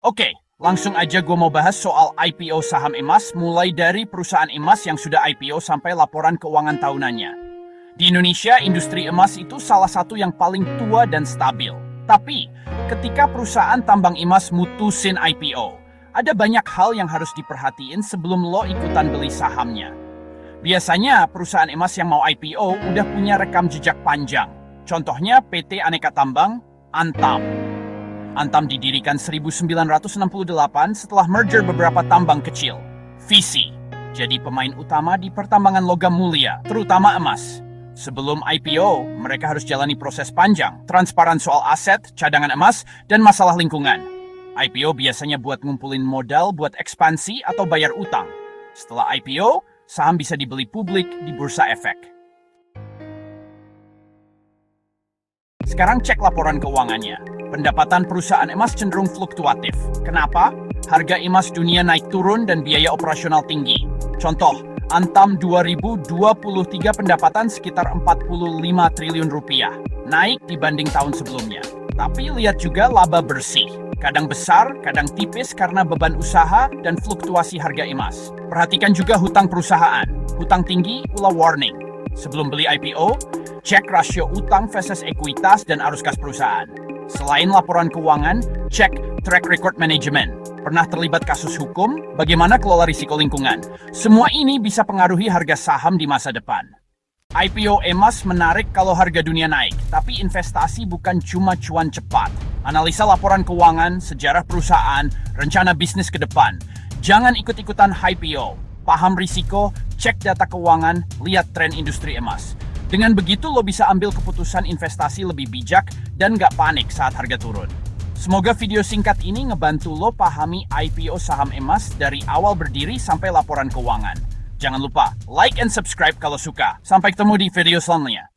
Oke, langsung aja gue mau bahas soal IPO saham emas, mulai dari perusahaan emas yang sudah IPO sampai laporan keuangan tahunannya. Di Indonesia, industri emas itu salah satu yang paling tua dan stabil. Tapi, ketika perusahaan tambang emas mutusin IPO, ada banyak hal yang harus diperhatiin sebelum lo ikutan beli sahamnya. Biasanya, perusahaan emas yang mau IPO udah punya rekam jejak panjang. Contohnya PT Aneka Tambang, Antam. Antam didirikan 1968 setelah merger beberapa tambang kecil. Visi, jadi pemain utama di pertambangan logam mulia, terutama emas. Sebelum IPO, mereka harus jalani proses panjang, transparan soal aset, cadangan emas, dan masalah lingkungan. IPO biasanya buat ngumpulin modal buat ekspansi atau bayar utang. Setelah IPO, saham bisa dibeli publik di Bursa Efek. Sekarang cek laporan keuangannya. Pendapatan perusahaan emas cenderung fluktuatif. Kenapa? Harga emas dunia naik turun dan biaya operasional tinggi. Contoh, Antam 2023 pendapatan sekitar 45 triliun rupiah, naik dibanding tahun sebelumnya. Tapi lihat juga laba bersih. Kadang besar, kadang tipis karena beban usaha dan fluktuasi harga emas. Perhatikan juga hutang perusahaan. Hutang tinggi, pula warning. Sebelum beli IPO, cek rasio utang versus ekuitas dan arus kas perusahaan. Selain laporan keuangan, cek track record manajemen. Pernah terlibat kasus hukum? Bagaimana kelola risiko lingkungan? Semua ini bisa pengaruhi harga saham di masa depan. IPO emas menarik kalau harga dunia naik, tapi investasi bukan cuma cuan cepat. Analisa laporan keuangan, sejarah perusahaan, rencana bisnis ke depan. Jangan ikut-ikutan IPO. Paham risiko, cek data keuangan, lihat tren industri emas. Dengan begitu lo bisa ambil keputusan investasi lebih bijak dan nggak panik saat harga turun. Semoga video singkat ini ngebantu lo pahami IPO saham emas dari awal berdiri sampai laporan keuangan. Jangan lupa like and subscribe kalau suka. Sampai ketemu di video selanjutnya.